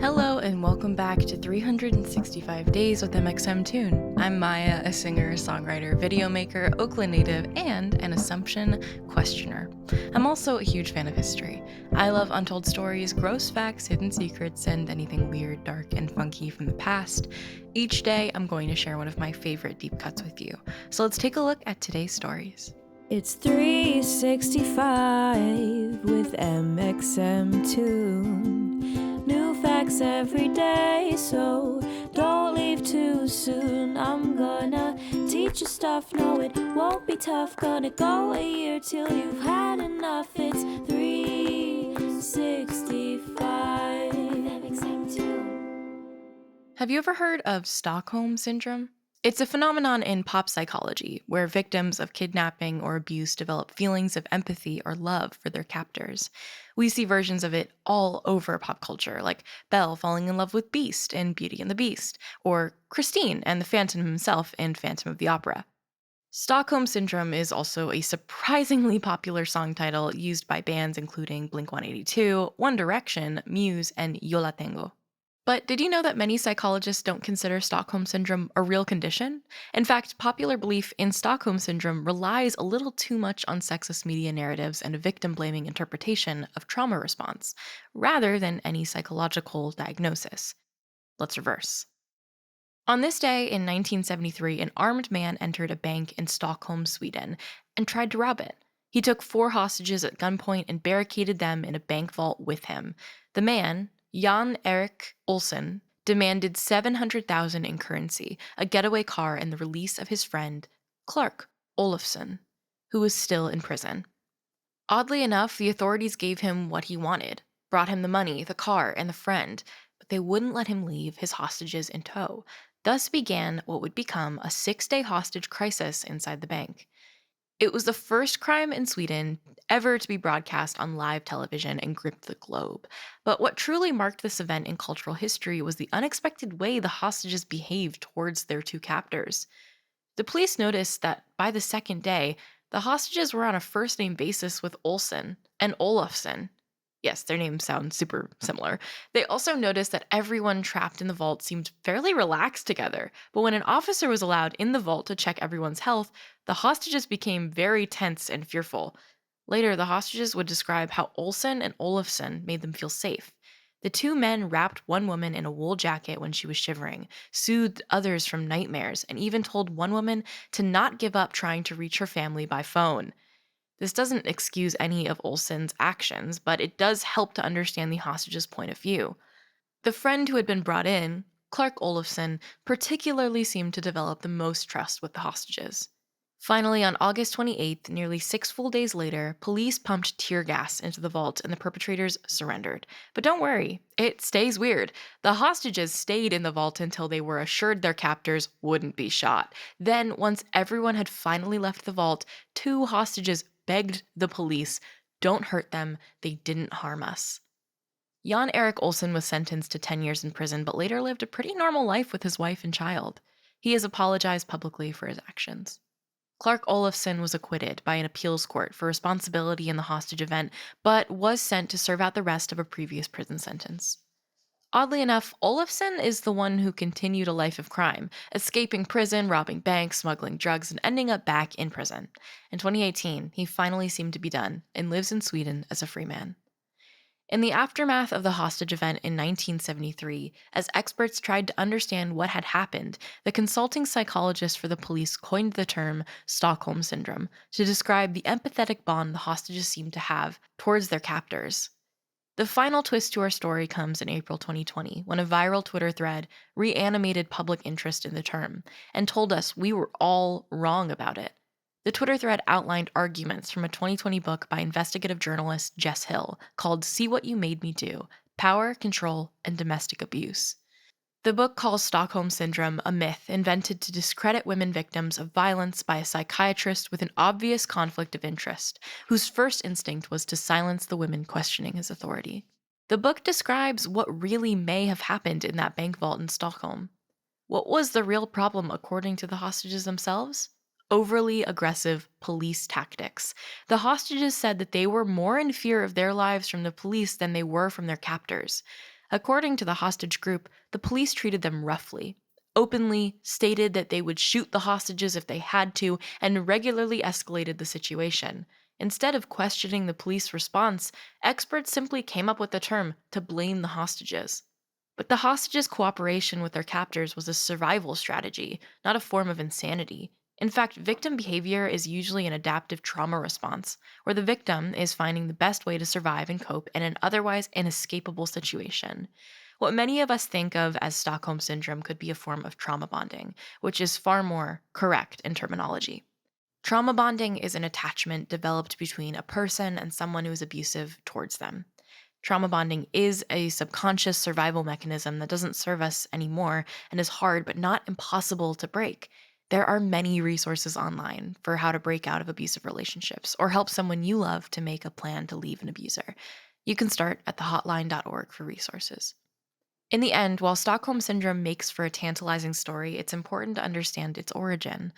Hello and welcome back to 365 Days with mxmtoon. I'm Maia, a singer, songwriter, video maker, Oakland native, and an Assumption questioner. I'm also a huge fan of history. I love untold stories, gross facts, hidden secrets, and anything weird, dark, and funky from the past. Each day, I'm going to share one of my favorite deep cuts with you. So let's take a look at today's stories. It's 365 with mxmtoon. New facts every day, so don't leave too soon. I'm gonna teach you stuff, no it won't be tough. Gonna go a year till you've had enough. It's 365 mxmtoon. Have you ever heard of Stockholm Syndrome? It's a phenomenon in pop psychology where victims of kidnapping or abuse develop feelings of empathy or love for their captors. We see versions of it all over pop culture, like Belle falling in love with Beast in Beauty and the Beast, or Christine and the Phantom himself in Phantom of the Opera. Stockholm Syndrome is also a surprisingly popular song title used by bands including Blink-182, One Direction, Muse, and Yo La Tengo. But did you know that many psychologists don't consider Stockholm Syndrome a real condition? In fact, popular belief in Stockholm Syndrome relies a little too much on sexist media narratives and a victim-blaming interpretation of trauma response, rather than any psychological diagnosis. Let's reverse. On this day in 1973, an armed man entered a bank in Stockholm, Sweden, and tried to rob it. He took 4 hostages at gunpoint and barricaded them in a bank vault with him. The man, Jan Erik Olsen, demanded $700,000 in currency, a getaway car, and the release of his friend, Clark Olofsson, who was still in prison. Oddly enough, the authorities gave him what he wanted, brought him the money, the car, and the friend, but they wouldn't let him leave his hostages in tow. Thus began what would become a 6-day hostage crisis inside the bank. It was the first crime in Sweden ever to be broadcast on live television and grip the globe. But what truly marked this event in cultural history was the unexpected way the hostages behaved towards their 2 captors. The police noticed that by the second day, the hostages were on a first-name basis with Olsen and Olofsson. Yes, their names sound super similar. They also noticed that everyone trapped in the vault seemed fairly relaxed together, but when an officer was allowed in the vault to check everyone's health, the hostages became very tense and fearful. Later, the hostages would describe how Olsen and Olofsson made them feel safe. The 2 men wrapped one woman in a wool jacket when she was shivering, soothed others from nightmares, and even told one woman to not give up trying to reach her family by phone. This doesn't excuse any of Olsen's actions, but it does help to understand the hostages' point of view. The friend who had been brought in, Clark Olofsson, particularly seemed to develop the most trust with the hostages. Finally, on August 28th, nearly 6 full days later, police pumped tear gas into the vault and the perpetrators surrendered. But don't worry, it stays weird. The hostages stayed in the vault until they were assured their captors wouldn't be shot. Then, once everyone had finally left the vault, 2 hostages begged the police, "Don't hurt them, they didn't harm us." Jan Erik Olsen was sentenced to 10 years in prison, but later lived a pretty normal life with his wife and child. He has apologized publicly for his actions. Clark Olofsson was acquitted by an appeals court for responsibility in the hostage event, but was sent to serve out the rest of a previous prison sentence. Oddly enough, Olofsson is the one who continued a life of crime, escaping prison, robbing banks, smuggling drugs, and ending up back in prison. In 2018, he finally seemed to be done and lives in Sweden as a free man. In the aftermath of the hostage event in 1973, as experts tried to understand what had happened, the consulting psychologist for the police coined the term Stockholm Syndrome to describe the empathetic bond the hostages seemed to have towards their captors. The final twist to our story comes in April 2020, when a viral Twitter thread reanimated public interest in the term and told us we were all wrong about it. The Twitter thread outlined arguments from a 2020 book by investigative journalist Jess Hill called See What You Made Me Do: Power, Control, and Domestic Abuse. The book calls Stockholm Syndrome a myth invented to discredit women victims of violence by a psychiatrist with an obvious conflict of interest, whose first instinct was to silence the women questioning his authority. The book describes what really may have happened in that bank vault in Stockholm. What was the real problem according to the hostages themselves? Overly aggressive police tactics. The hostages said that they were more in fear of their lives from the police than they were from their captors. According to the hostage group, the police treated them roughly, openly stated that they would shoot the hostages if they had to, and regularly escalated the situation. Instead of questioning the police response, experts simply came up with the term to blame the hostages. But the hostages' cooperation with their captors was a survival strategy, not a form of insanity. In fact, victim behavior is usually an adaptive trauma response, where the victim is finding the best way to survive and cope in an otherwise inescapable situation. What many of us think of as Stockholm Syndrome could be a form of trauma bonding, which is far more correct in terminology. Trauma bonding is an attachment developed between a person and someone who is abusive towards them. Trauma bonding is a subconscious survival mechanism that doesn't serve us anymore and is hard but not impossible to break. There are many resources online for how to break out of abusive relationships or help someone you love to make a plan to leave an abuser. You can start at thehotline.org for resources. In the end, while Stockholm Syndrome makes for a tantalizing story, it's important to understand its origin.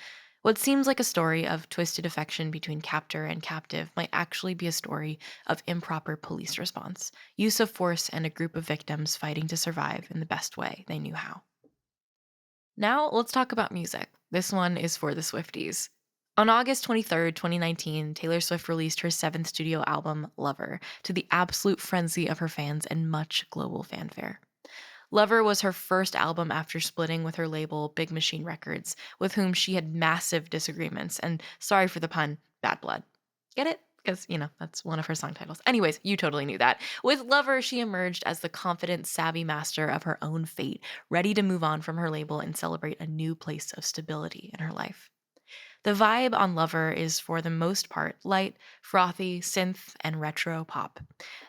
What seems like a story of twisted affection between captor and captive might actually be a story of improper police response, use of force, and a group of victims fighting to survive in the best way they knew how. Now, let's talk about music. This one is for the Swifties. On August 23rd, 2019, Taylor Swift released her seventh studio album, Lover, to the absolute frenzy of her fans and much global fanfare. Lover was her first album after splitting with her label Big Machine Records, with whom she had massive disagreements and, sorry for the pun, bad blood. Get it? Because, that's one of her song titles. Anyways, you totally knew that. With Lover, she emerged as the confident, savvy master of her own fate, ready to move on from her label and celebrate a new place of stability in her life. The vibe on Lover is, for the most part, light, frothy, synth, and retro pop.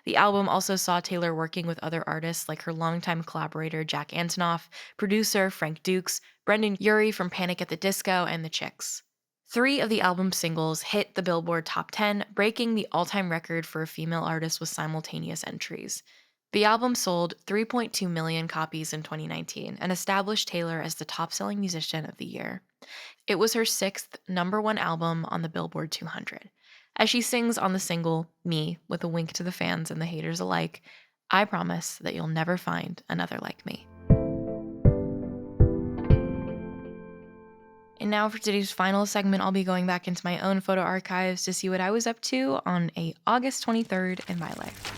The album also saw Taylor working with other artists like her longtime collaborator Jack Antonoff, producer Frank Dukes, Brendan Urie from Panic at the Disco, and The Chicks. 3 of the album's singles hit the Billboard Top 10, breaking the all-time record for a female artist with simultaneous entries. The album sold 3.2 million copies in 2019 and established Taylor as the top-selling musician of the year. It was her 6th #1 album on the Billboard 200. As she sings on the single, Me, with a wink to the fans and the haters alike, I promise that you'll never find another like me. And now for today's final segment, I'll be going back into my own photo archives to see what I was up to on a August 23rd in my life.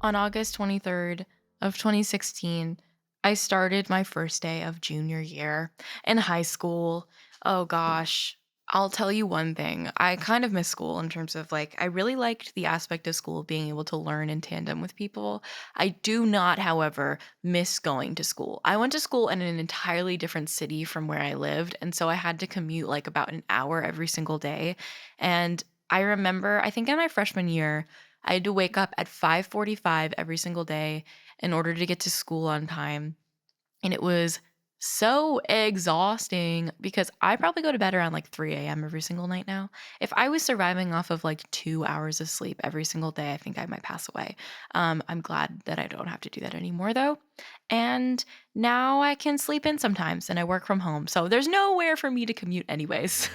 On August 23rd of 2016, I started my first day of junior year in high school. Oh gosh. I'll tell you one thing. I kind of miss school in terms of I really liked the aspect of school of being able to learn in tandem with people. I do not, however, miss going to school. I went to school in an entirely different city from where I lived, and so I had to commute about an hour every single day. And I remember, I think in my freshman year, I had to wake up at 5:45 every single day in order to get to school on time. And it was so exhausting because I probably go to bed around 3 a.m. every single night now. If I was surviving off of 2 hours of sleep every single day, I think I might pass away. I'm glad that I don't have to do that anymore though. And now I can sleep in sometimes and I work from home. So there's nowhere for me to commute anyways.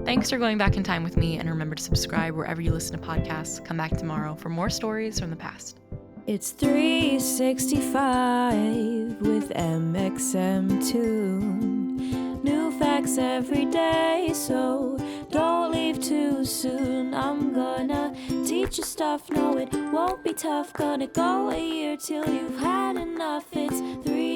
Thanks for going back in time with me, and remember to subscribe wherever you listen to podcasts. Come back tomorrow for more stories from the past. It's 365 with mxmtoon. New facts every day, so don't leave too soon. I'm gonna teach you stuff, no it won't be tough. Gonna go a year till you've had enough. It's 3